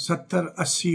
70-80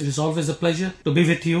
It is always a pleasure to be with you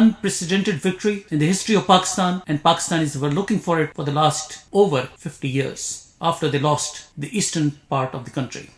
unprecedented victory in the history of Pakistan, and Pakistanis were looking for it for the last over 50 years. After they lost the eastern part of the country.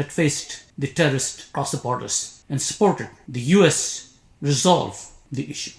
that faced the terrorists across the borders and supported the US resolve the issue.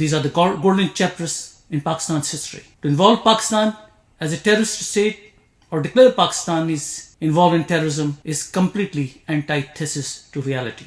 These are the golden chapters in Pakistan's history. To involve Pakistan as a terrorist state or declare Pakistan is involved in terrorism is completely antithesis to reality.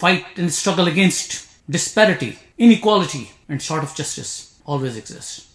fight and struggle against disparity, inequality and short of justice always exists.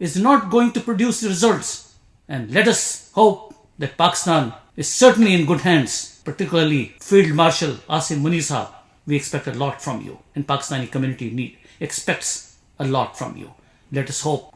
is not going to produce results, and let us hope that Pakistan is certainly in good hands, particularly Field Marshal Asim Munir Sahab. We expect a lot from you, and Pakistani community expects a lot from you. Let us hope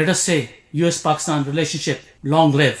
let us say US Pakistan relationship long live,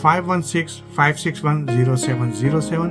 5165610707.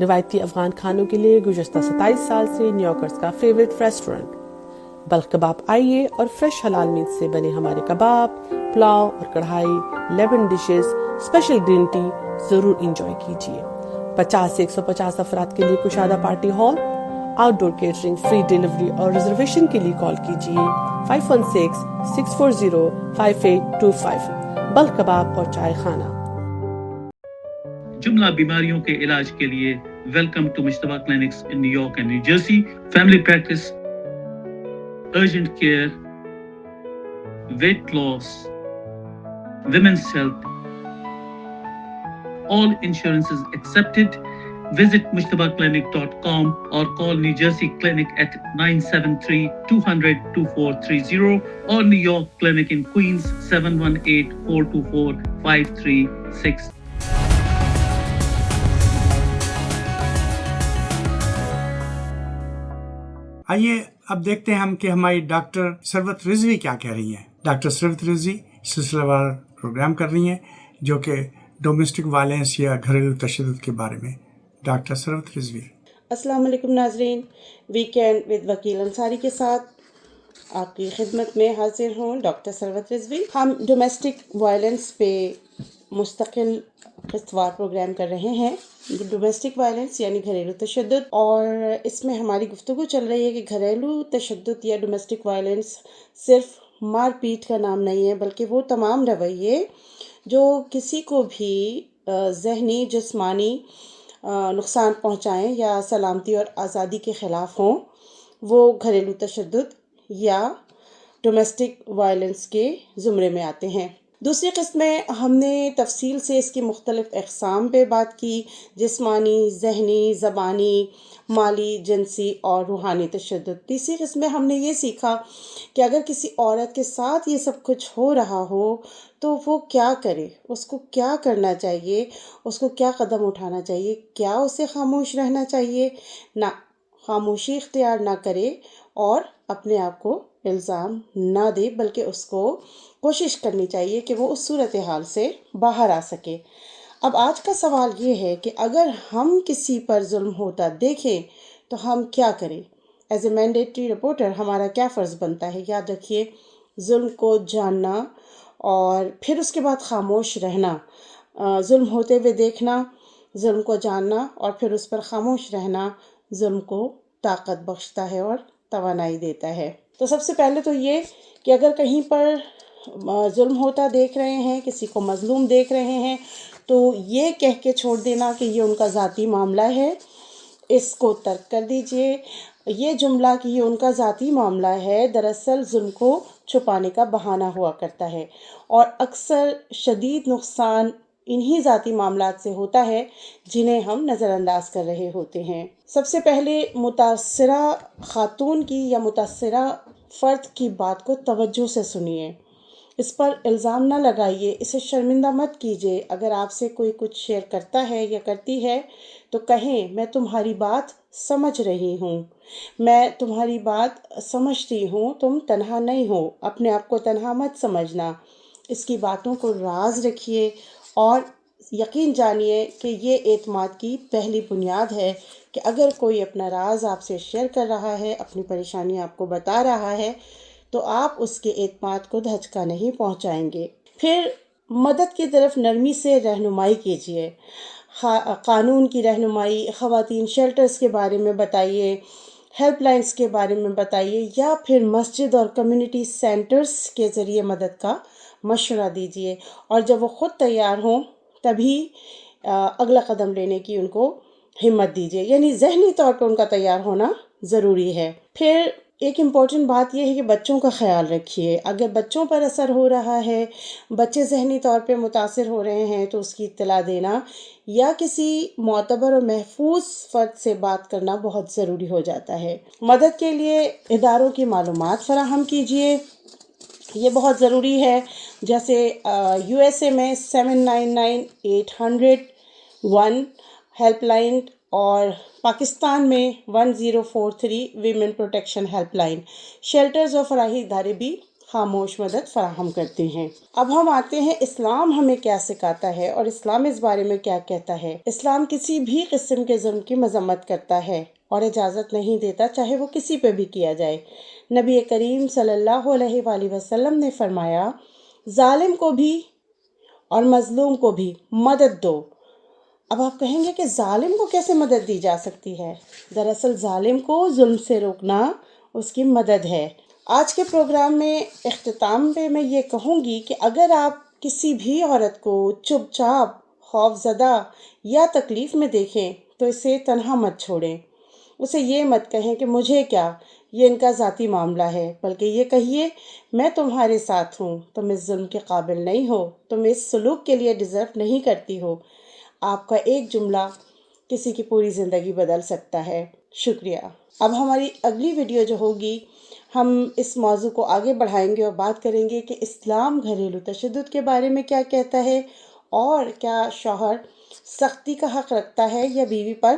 روایتی افغان کھانوں کے لیے گزشتہ 27 سال سے نیویارکرز کا favourite restaurant Balkh کباب آئیے اور فریش حلال میٹ سے بنے ہمارے کباب، پلاؤ اور کڑھائی، lemon dishes, special green tea ضرور انجوائے کیجیے۔ 50 سے 150 افراد کے لیے کشادہ پارٹی ہال، آؤٹ ڈور کیٹرنگ، فری ڈیلیوری اور ریزرویشن کے لیے کال کیجیے 5166405825۔ بلخ کباب اور چائے خانہ۔ جملہ بیماریوں کے علاج کے لیے ویلکم ٹو مشتبہ clinics in new York and new Jersey, family practice, urgent care, weight loss, women's health, all insurances accepted. Visit mushtabahclinic.com or call New Jersey Clinic at 973-200-2430 or New York Clinic in Queens 718-424-5366. آئیے اب دیکھتے ہیں ہم کہ ہماری doctor ثروت رضوی کیا کہہ رہی ہیں۔ ڈاکٹر ثروت رضوی سلسلہ وار پروگرام کر رہی ہیں جو کہ ڈومیسٹک وائلنس یا گھریلو تشدد کے بارے میں۔ ڈاکٹر ثروت رضوی۔ السلام علیکم ناظرین، ویکینڈ ود وکیل انصاری کے ساتھ آپ کی خدمت میں حاضر ہوں ڈاکٹر ثروت رضوی۔ ہم ڈومیسٹک وائلنس پہ مستقل قسطوار پروگرام کر رہے ہیں، ڈومیسٹک وائلنس یعنی گھریلو تشدد، اور اس میں ہماری گفتگو چل رہی ہے کہ گھریلو تشدد یا ڈومیسٹک وائلنس صرف مار پیٹ کا نام نہیں ہے، بلکہ وہ تمام رویے جو کسی کو بھی ذہنی جسمانی نقصان پہنچائیں یا سلامتی اور آزادی کے خلاف ہوں، وہ گھریلو تشدد یا ڈومیسٹک وائلنس کے زمرے میں آتے ہیں۔ دوسری قسط میں ہم نے تفصیل سے اس کی مختلف اقسام پہ بات کی، جسمانی، ذہنی، زبانی، مالی، جنسی اور روحانی تشدد۔ تیسری قسط میں ہم نے یہ سیکھا کہ اگر کسی عورت کے ساتھ یہ سب کچھ ہو رہا ہو تو وہ کیا کرے، اس کو کیا کرنا چاہیے، اس کو کیا قدم اٹھانا چاہیے، کیا اسے خاموش رہنا چاہیے؟ نہ، خاموشی اختیار نہ کرے اور اپنے آپ کو الزام نہ دے، بلکہ اس کو کوشش کرنی چاہیے کہ وہ اس صورتحال سے باہر آ سکے۔ اب آج کا سوال یہ ہے کہ اگر ہم کسی پر ظلم ہوتا دیکھیں تو ہم کیا کریں؟ ایز اے مینڈیٹری رپورٹر ہمارا کیا فرض بنتا ہے؟ یاد رکھیے، ظلم کو جاننا اور پھر اس کے بعد خاموش رہنا، ظلم ہوتے ہوئے دیکھنا، ظلم کو جاننا اور پھر اس پر خاموش رہنا ظلم کو طاقت بخشتا ہے اور توانائی دیتا ہے۔ تو سب سے پہلے تو یہ کہ اگر کہیں پر ظلم ہوتا دیکھ رہے ہیں، کسی کو مظلوم دیکھ رہے ہیں، تو یہ کہہ کے چھوڑ دینا کہ یہ ان کا ذاتی معاملہ ہے، اس کو ترک کر دیجئے۔ یہ جملہ کہ یہ ان کا ذاتی معاملہ ہے دراصل ظلم کو چھپانے کا بہانہ ہوا کرتا ہے، اور اکثر شدید نقصان انہی ذاتی معاملات سے ہوتا ہے جنہیں ہم نظر انداز کر رہے ہوتے ہیں۔ سب سے پہلے متاثرہ خاتون کی یا متاثرہ فرد کی بات کو توجہ سے سنیے، اس پر الزام نہ لگائیے، اسے شرمندہ مت کیجیے۔ اگر آپ سے کوئی کچھ شیئر کرتا ہے یا کرتی ہے تو کہیں، میں تمہاری بات سمجھ رہی ہوں، میں تمہاری بات سمجھتی ہوں، تم تنہا نہیں ہو، اپنے آپ کو تنہا مت سمجھنا۔ اس کی باتوں کو راز رکھیے اور یقین جانیے کہ یہ اعتماد کی پہلی بنیاد ہے کہ اگر کوئی اپنا راز آپ سے شیئر کر رہا ہے، اپنی پریشانی آپ کو بتا رہا ہے، تو آپ اس کے اعتماد کو دھچکا نہیں پہنچائیں گے۔ پھر مدد کی طرف نرمی سے رہنمائی کیجیے، قانون کی رہنمائی، خواتین شیلٹرز کے بارے میں بتائیے، ہیلپ لائنز کے بارے میں بتائیے، یا پھر مسجد اور کمیونٹی سینٹرز کے ذریعے مدد کا مشورہ دیجیے، اور جب وہ خود تیار ہوں تبھی اگلا قدم لینے کی ان کو ہمت دیجیے، یعنی ذہنی طور پہ ان کا تیار ہونا ضروری ہے۔ پھر ایک امپورٹنٹ بات یہ ہے کہ بچوں کا خیال رکھیے، اگر بچوں پر اثر ہو رہا ہے، بچے ذہنی طور پہ متاثر ہو رہے ہیں، تو اس کی اطلاع دینا یا کسی معتبر اور محفوظ فرد سے بات کرنا بہت ضروری ہو جاتا ہے۔ مدد کے لیے اداروں کی معلومات فراہم کیجیے، یہ بہت ضروری ہے، جیسے USA میں 799-800-1 ہیلپ لائن اور پاکستان میں 1043 women protection help line. Shelters اور فلاحی ادارے بھی خاموش مدد فراہم کرتے ہیں۔ اب ہم آتے ہیں اسلام ہمیں کیا سکھاتا ہے اور اسلام اس بارے میں کیا کہتا ہے۔ اسلام کسی بھی قسم کے ظلم کی مذمت کرتا ہے اور اجازت نہیں دیتا، چاہے وہ کسی پہ بھی کیا جائے۔ نبی کریم صلی اللہ علیہ وآلہ وسلم نے فرمایا، ظالم کو بھی اور مظلوم کو بھی مدد دو۔ اب آپ کہیں گے کہ ظالم کو کیسے مدد دی جا سکتی ہے؟ دراصل ظالم کو ظلم سے روکنا اس کی مدد ہے۔ آج کے پروگرام میں اختتام پہ میں یہ کہوں گی کہ اگر آپ کسی بھی عورت کو چپ چاپ، خوف زدہ یا تکلیف میں دیکھیں تو اسے تنہا مت چھوڑیں۔ اسے یہ مت کہیں کہ مجھے کیا، یہ ان کا ذاتی معاملہ ہے، بلکہ یہ کہیے میں تمہارے ساتھ ہوں، تم اس ظلم کے قابل نہیں ہو، تم اس سلوک کے لیے ڈیزرو نہیں کرتی ہو۔ آپ کا ایک جملہ کسی کی پوری زندگی بدل سکتا ہے۔ شکریہ۔ اب ہماری اگلی ویڈیو جو ہوگی، ہم اس موضوع کو آگے بڑھائیں گے اور بات کریں گے کہ اسلام گھریلو تشدد کے بارے میں کیا کہتا ہے، اور کیا شوہر سختی کا حق رکھتا ہے یا بیوی پر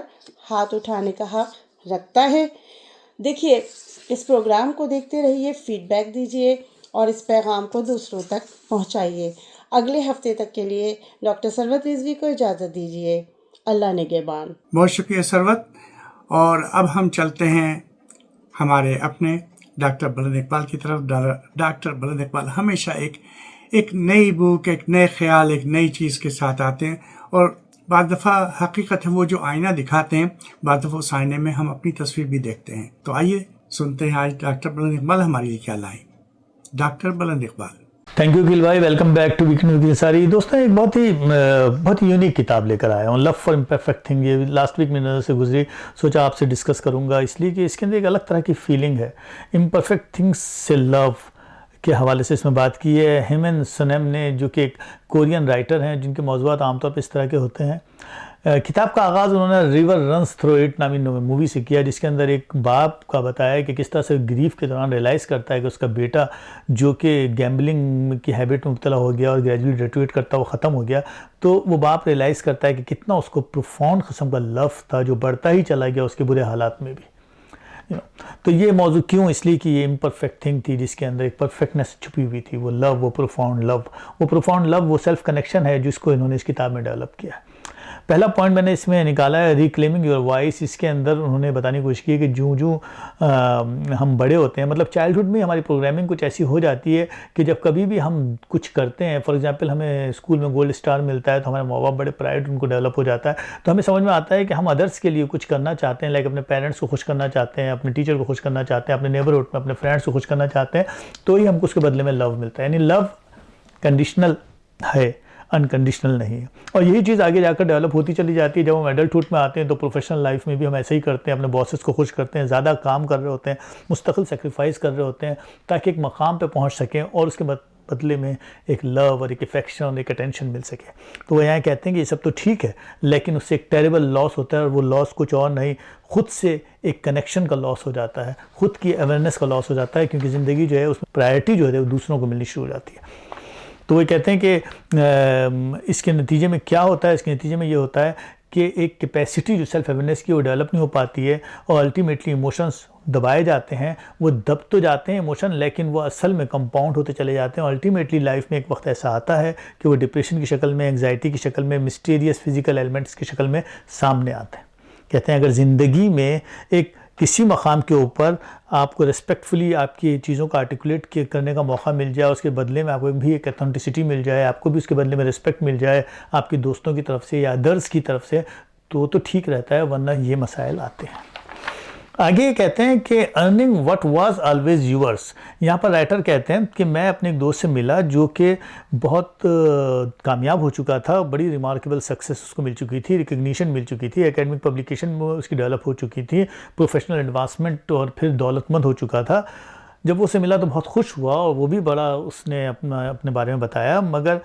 ہاتھ اٹھانے کا حق رکھتا ہے۔ دیکھیے، اس پروگرام کو دیکھتے رہیے، فیڈ بیک دیجیے اور اس پیغام کو دوسروں تک پہنچائیے۔ اگلے ہفتے تک کے لیے ڈاکٹر ثروت رضوی کو اجازت دیجیے۔ اللہ نگہبان۔ بہت شکریہ ثروت۔ اور اب ہم چلتے ہیں ہمارے اپنے ڈاکٹر بلند اقبال کی طرف۔ ڈاکٹر بلند اقبال ہمیشہ ایک نئی بک، ایک نئے خیال، ایک نئی چیز کے ساتھ آتے ہیں، اور بعض دفعہ حقیقت ہے وہ جو آئینہ دکھاتے ہیں، بعض دفعہ اس آئینے میں ہم اپنی تصویر بھی دیکھتے ہیں۔ تو آئیے سنتے ہیں آج ڈاکٹر بلند اقبال ہمارے لیے کیا لائیں۔ ڈاکٹر بلند اقبال۔ تھینک یو گل بھائی، welcome back to weekend with Ansari. دوستوں، ایک بہت ہی یونیک کتاب لے کر آیا ہوں، لو فار امپرفیکٹ تھنگ۔ یہ لاسٹ ویک میری نظر سے گزری، سوچا آپ سے ڈسکس کروں گا، اس لیے کہ اس کے اندر ایک الگ طرح کی فیلنگ ہے۔ امپرفیکٹ تھنگس سے لو کے حوالے سے اس میں بات کی ہے ہیمن سونیم نے، جو کہ ایک کورین رائٹر ہیں جن کے موضوعات عام طور پہ اس طرح کے ہوتے ہیں۔ کتاب کا آغاز انہوں نے ریور رنس تھرو اٹ نامی مووی سے کیا، جس کے اندر ایک باپ کا بتایا کہ کس طرح سے گریف کے دوران ریلائز کرتا ہے کہ اس کا بیٹا جو کہ گیمبلنگ کی ہیبٹ میں مبتلا ہو گیا اور گریجولی ڈیٹویٹ کرتا وہ ختم ہو گیا، تو وہ باپ ریلائز کرتا ہے کہ کتنا اس کو پروفاؤنڈ قسم کا لو تھا جو بڑھتا ہی چلا گیا اس کے برے حالات میں بھی۔ تو یہ موضوع کیوں؟ اس لیے کہ یہ امپرفیکٹ تھنگ تھی جس کے اندر ایک پرفیکٹنس چھپی ہوئی تھی، وہ لو، وہ پروفاؤنڈ لو۔ وہ پروفاؤنڈ لو، وہ سیلف کنیکشن ہے جس کو انہوں نے اس کتاب میں ڈیولپ کیا ہے۔ پہلا پوائنٹ میں نے اس میں نکالا ہے ریکلیمنگ یور وائس۔ اس کے اندر انہوں نے بتانے کی کوشش کی ہے کہ جو ہم بڑے ہوتے ہیں، مطلب چائلڈہڈ میں ہماری پروگرامنگ کچھ ایسی ہو جاتی ہے کہ جب کبھی بھی ہم کچھ کرتے ہیں، فار ایگزامپل ہمیں اسکول میں گولڈ اسٹار ملتا ہے تو ہمارے ماں باپ بڑے پرائڈ ان کو ڈیولپ ہو جاتا ہے، تو ہمیں سمجھ میں آتا ہے کہ ہم ادرس کے لیے کچھ کرنا چاہتے ہیں، لائک اپنے پیرنٹس کو خوش کرنا چاہتے ہیں، اپنے ٹیچر کو خوش کرنا چاہتے ہیں، اپنے نیبرہڈ میں اپنے فرینڈس کو خوش کرنا چاہتے ہیں، تو ہی ہم کو اس کے بدلے میں لو ملتا ہے۔ یعنی لو کنڈیشنل ہے، انکنڈیشنل نہیں ہے۔ اور یہی چیز آگے جا کر ڈیولپ ہوتی چلی جاتی ہے۔ جب ہم ایڈلٹہڈ میں آتے ہیں تو پروفیشنل لائف میں بھی ہم ایسے ہی کرتے ہیں، اپنے باسز کو خوش کرتے ہیں، زیادہ کام کر رہے ہوتے ہیں، مستقل سیکریفائز کر رہے ہوتے ہیں تاکہ ایک مقام پہ پہنچ سکیں اور اس کے بدلے میں ایک لو اور ایک افیکشن اور ایک اٹینشن مل سکے۔ تو وہ یہاں کہتے ہیں کہ یہ سب تو ٹھیک ہے، لیکن اس سے ایک ٹیریبل لاس ہوتا ہے، اور وہ لاس کچھ اور نہیں، خود سے ایک کنیکشن کا لاس ہو جاتا ہے، خود کی اویئرنیس کا لاس ہو جاتا ہے، کیونکہ زندگی جو ہے اس میں پرائرٹی جو ہے وہ دوسروں کو ملنی شروع ہو جاتی ہے۔ تو وہ کہتے ہیں کہ اس کے نتیجے میں کیا ہوتا ہے؟ اس کے نتیجے میں یہ ہوتا ہے کہ ایک کیپیسٹی جو سیلف اویئرنیس کی وہ ڈیولپ نہیں ہو پاتی ہے، اور الٹیمیٹلی ایموشنز دبائے جاتے ہیں۔ وہ دب تو جاتے ہیں ایموشن، لیکن وہ اصل میں کمپاؤنڈ ہوتے چلے جاتے ہیں۔ الٹیمیٹلی لائف میں ایک وقت ایسا آتا ہے کہ وہ ڈپریشن کی شکل میں، انگزائٹی کی شکل میں، مسٹیریس فزیکل ایلیمنٹس کی شکل میں سامنے آتے ہیں۔ کہتے ہیں اگر زندگی میں ایک کسی مقام کے اوپر آپ کو ریسپیکٹفلی آپ کی چیزوں کو آرٹیکولیٹ کرنے کا موقع مل جائے، اس کے بدلے میں آپ کو بھی ایک اتھینٹسٹی مل جائے، آپ کو بھی اس کے بدلے میں رسپیکٹ مل جائے آپ کے دوستوں کی طرف سے یا ادرس کی طرف سے، تو ٹھیک رہتا ہے، ورنہ یہ مسائل آتے ہیں۔ آگے یہ کہتے ہیں کہ earning what was always yours. یہاں پر رائٹر کہتے ہیں کہ میں اپنے ایک دوست سے ملا جو کہ بہت کامیاب ہو چکا تھا، بڑی ریمارکیبل سکسیس اس کو مل چکی تھی، ریکگنیشن مل چکی تھی، اکیڈمک پبلیکیشن میں اس کی ڈیولپ ہو چکی تھی، پروفیشنل ایڈوانسمنٹ، اور پھر دولت مند ہو چکا تھا۔ جب وہ اسے ملا تو بہت خوش ہوا، اور وہ بھی بڑا اس نے اپنے بارے میں بتایا، مگر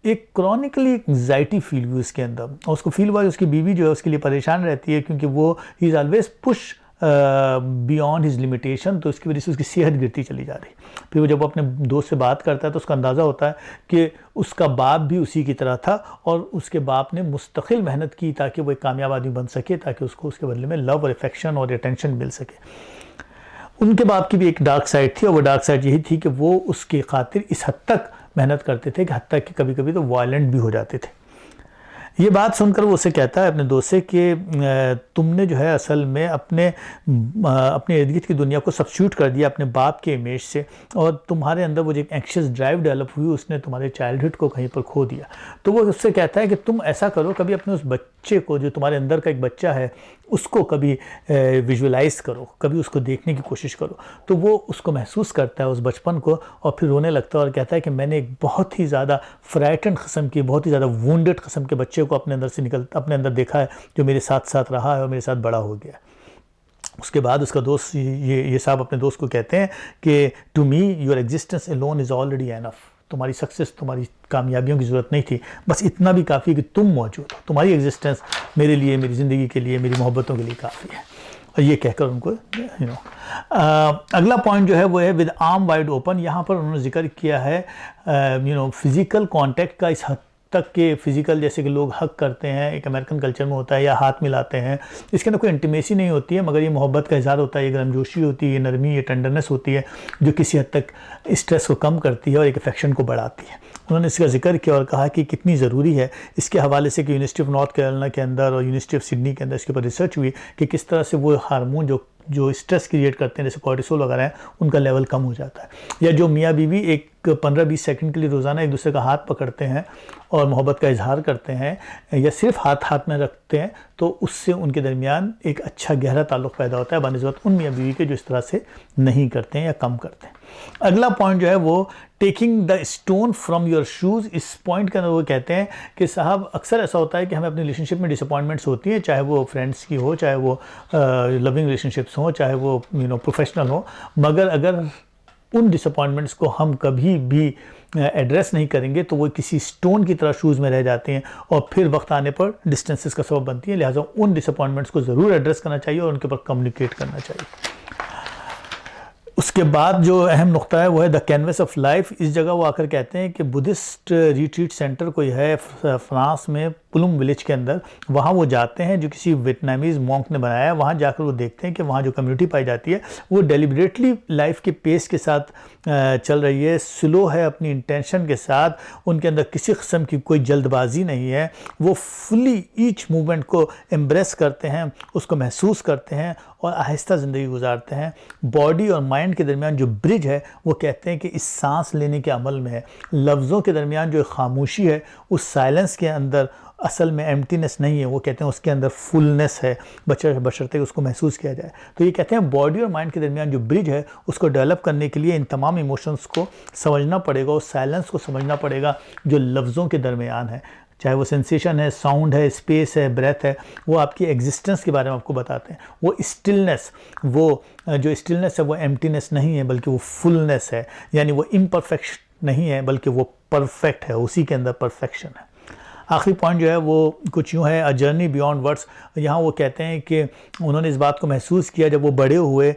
ایک کرونیکلی انگزائٹی فیل ہوئی اس کے اندر، اور اس کو فیل ہوا کہ اس کی بیوی جو ہے اس کے لیے پریشان رہتی ہے، کیونکہ وہ ہی is always push beyond his limitation, تو اس کی وجہ سے اس کی صحت گرتی چلی جا رہی۔ پھر وہ جب اپنے دوست سے بات کرتا ہے تو اس کا اندازہ ہوتا ہے کہ اس کا باپ بھی اسی کی طرح تھا، اور اس کے باپ نے مستقل محنت کی تاکہ وہ ایک کامیاب آدمی بن سکے، تاکہ اس کو اس کے بدلے میں لو اور افیکشن اور اٹینشن مل سکے۔ ان کے باپ کی بھی ایک ڈارک سائڈ تھی، اور وہ ڈارک سائڈ یہی تھی کہ وہ اس کی خاطر اس حد تک محنت کرتے تھے کہ حتیٰ کہ کبھی کبھی تو وائلنٹ بھی ہو جاتے تھے۔ یہ بات سن کر وہ اسے کہتا ہے اپنے دوست سے کہ تم نے جو ہے اصل میں اپنے ارد گرد کی دنیا کو سبسٹیوٹ کر دیا اپنے باپ کے امیج سے، اور تمہارے اندر وہ جو ایک اینکشیس ڈرائیو ڈیولپ ہوئی اس نے تمہارے چائلڈہڈ کو کہیں پر کھو دیا۔ تو وہ اس سے کہتا ہے کہ تم ایسا کرو، کبھی اپنے اس بچے کو جو تمہارے اندر کا ایک بچہ ہے اس کو کبھی ویژولائز کرو، کبھی اس کو دیکھنے کی کوشش کرو۔ تو وہ اس کو محسوس کرتا ہے اس بچپن کو، اور پھر رونے لگتا ہے اور کہتا ہے کہ میں نے ایک بہت ہی زیادہ فرائٹنڈ قسم کی، بہت ہی زیادہ وونڈڈ قسم کے بچے کو اپنے اندر دیکھا ہے جو میرے ساتھ رہا ہے اور میرے ساتھ بڑا ہو گیا۔ اس کے بعد اس کا دوست یہ صاحب اپنے دوست کو کہتے ہیں کہ to me your existence alone is already enough، تمہاری سکسیس، تمہاری کامیابیوں کی ضرورت نہیں تھی، بس اتنا بھی کافی کہ تم موجود ہو، تمہاری ایگزسٹنس میرے لیے، میری زندگی کے لیے، میری محبتوں کے لیے کافی ہے۔ اور یہ کہہ کر ان کو اگلا پوائنٹ جو ہے وہ ہے ود آرم وائڈ اوپن۔ یہاں پر انہوں نے ذکر کیا ہے فزیکل کانٹیکٹ کا، اس حد تک کہ فزیکل جیسے کہ لوگ حق کرتے ہیں، ایک امریکن کلچر میں ہوتا ہے، یا ہاتھ ملاتے ہیں، اس کے اندر کوئی انٹیمیسی نہیں ہوتی ہے، مگر یہ محبت کا اظہار ہوتا ہے، یہ گرمجوشی ہوتی ہے، یہ نرمی، یہ ٹینڈرنس ہوتی ہے جو کسی حد تک اسٹریس کو کم کرتی ہے اور ایک افیکشن کو بڑھاتی ہے۔ انہوں نے اس کا ذکر کیا اور کہا کہ کتنی ضروری ہے اس کے حوالے سے کہ یونیورسٹی آف نارتھ کیرولینا کے اندر اور یونیورسٹی آف سڈنی کے اندر اس کے اوپر ریسرچ ہوئی کہ کس طرح سے وہ ہارمون جو اسٹریس کریٹ کرتے ہیں جیسے کورٹیسول وغیرہ ہیں، ان کا لیول کم ہو جاتا ہے۔ یا جو میاں بیوی ایک 15-20 سیکنڈ کے لیے روزانہ ایک دوسرے کا ہاتھ پکڑتے ہیں اور محبت کا اظہار کرتے ہیں، یا صرف ہاتھ میں رکھتے ہیں، تو اس سے ان کے درمیان ایک اچھا گہرا تعلق پیدا ہوتا ہے بنسبت ان میاں بیوی کے جو اس طرح سے نہیں کرتے ہیں یا کم کرتے ہیں۔ اگلا پوائنٹ جو ہے وہ taking the stone from your shoes. اس پوائنٹ کے اندر وہ کہتے ہیں کہ صاحب اکثر ایسا ہوتا ہے کہ ہمیں اپنی ریلیشن شپ میں ڈس اپوائنٹمنٹس ہوتی ہیں، چاہے وہ فرینڈس کی ہو، چاہے وہ لونگ ریلیشن شپس ہوں، چاہے وہ پروفیشنل ہوں، مگر اگر ان ڈس اپوائنٹمنٹس کو ہم کبھی بھی ایڈریس نہیں کریں گے تو وہ کسی سٹون کی طرح شوز میں رہ جاتے ہیں اور پھر وقت آنے پر ڈسٹینسز کا سبب بنتی ہیں۔ لہٰذا ان ڈس اپوائنٹمنٹس کو ضرور ایڈریس کرنا چاہیے اور ان کے اوپر کمیونیکیٹ کرنا چاہیے۔ اس کے بعد جو اہم نقطہ ہے وہ ہے دا کینوس آف لائف۔ اس جگہ وہ آ کر کہتے ہیں کہ بدھسٹ ریٹریٹ سینٹر کوئی ہے فرانس میں پلوم ولیج کے اندر، وہاں وہ جاتے ہیں جو کسی ویتنامیز مونک نے بنایا ہے۔ وہاں جا کر وہ دیکھتے ہیں کہ وہاں جو کمیونٹی پائی جاتی ہے وہ ڈیلیبریٹلی لائف کے پیس کے ساتھ چل رہی ہے، سلو ہے اپنی انٹینشن کے ساتھ، ان کے اندر کسی قسم کی کوئی جلد بازی نہیں ہے، وہ فلی ایچ موومنٹ کو ایمبریس کرتے ہیں، اس کو محسوس کرتے ہیں اور آہستہ زندگی گزارتے ہیں۔ باڈی اور مائنڈ کے درمیان جو برج ہے وہ کہتے ہیں کہ اس سانس لینے کے عمل میں ہے، لفظوں کے درمیان جو خاموشی ہے اس سائلنس کے اندر اصل میں ایمٹینس نہیں ہے، وہ کہتے ہیں اس کے اندر فلنس ہے، بشرطے اس کو محسوس کیا جائے۔ تو یہ کہتے ہیں باڈی اور مائنڈ کے درمیان جو برج ہے اس کو ڈیولپ کرنے کے لیے ان تمام ایموشنز کو سمجھنا پڑے گا، اس سائلنس کو سمجھنا پڑے گا جو لفظوں کے درمیان ہے، چاہے وہ سینسیشن ہے، ساؤنڈ ہے، اسپیس ہے، بریتھ ہے، وہ آپ کی ایگزسٹنس کے بارے میں آپ کو بتاتے ہیں۔ وہ اسٹلنس، وہ جو اسٹلنس ہے وہ ایمٹینس نہیں ہے بلکہ وہ فلنس ہے، یعنی وہ امپرفیکٹ نہیں ہے بلکہ وہ پرفیکٹ ہے، اسی کے اندر پرفیکشن ہے۔ آخری پوائنٹ جو ہے وہ کچھ یوں ہے، اے جرنی بیونڈ ورڈس۔ یہاں وہ کہتے ہیں کہ انہوں نے اس بات کو محسوس کیا جب وہ بڑے ہوئے،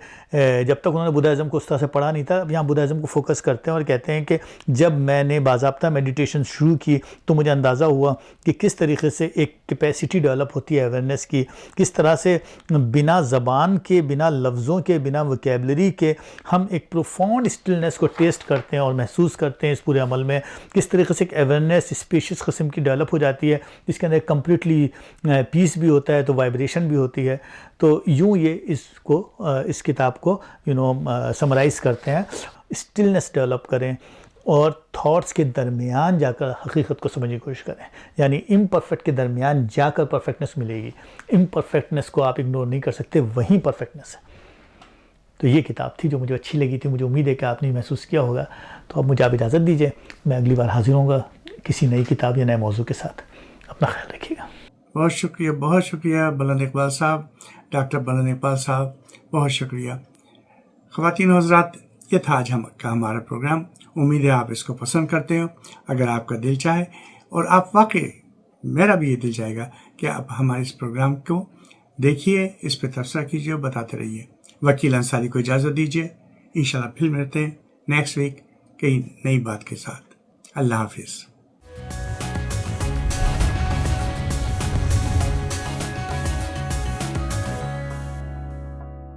جب تک انہوں نے بدھازم کو اس طرح سے پڑھا نہیں تھا، اب یہاں بدھازم کو فوکس کرتے ہیں اور کہتے ہیں کہ جب میں نے باضابطہ میڈیٹیشن شروع کی تو مجھے اندازہ ہوا کہ کس طریقے سے ایک کیپیسٹی ڈیولپ ہوتی ہے اویئرنیس کی، کس طرح سے بنا زبان کے، بنا لفظوں کے، بنا وکیبلری کے ہم ایک پروفاؤنڈ اسٹلنس کو ٹیسٹ کرتے ہیں اور محسوس کرتے ہیں اس پورے عمل میں، کس طریقے سے ایک اویئرنیس اسپیشیس قسم کی ڈیولپ ہو جاتی ہے جس کے اندر کمپلیٹلی پیس بھی ہوتا ہے تو وائبریشن بھی ہوتی ہے۔ تو یوں یہ اس کتاب کو سمرائز کرتے ہیں، اسٹلنس ڈیولپ کریں اور تھاٹس کے درمیان جا کر حقیقت کو سمجھنے کی کوشش کریں، یعنی امپرفیکٹ کے درمیان جا کر پرفیکٹنس ملے گی، امپرفیکٹنس کو آپ اگنور نہیں کر سکتے، وہیں پرفیکٹنس ہے۔ تو یہ کتاب تھی جو مجھے اچھی لگی تھی، مجھے امید ہے کہ آپ نے محسوس کیا ہوگا۔ تو اب مجھے آپ اجازت دیجیے، میں اگلی بار حاضر ہوں گا کسی نئی کتاب یا نئے موضوع کے ساتھ۔ اپنا خیال رکھیے گا۔ بہت شکریہ بلند اقبال صاحب، ڈاکٹر بلند اقبال صاحب، بہت شکریہ۔ خواتین و حضرات، یہ تھا آج ہمارا پروگرام۔ امید ہے آپ اس کو پسند کرتے ہو۔ اگر آپ کا دل چاہے اور آپ واقعی، میرا بھی یہ دل چاہے گا کہ آپ ہمارے اس پروگرام کو دیکھیے، اس پہ تبصرہ کیجیے اور بتاتے رہیے۔ وکیل انصاری کو اجازت دیجیے، انشاءاللہ پھر ملتے ہیں نیکسٹ ویک کئی نئی بات کے ساتھ۔ اللہ حافظ۔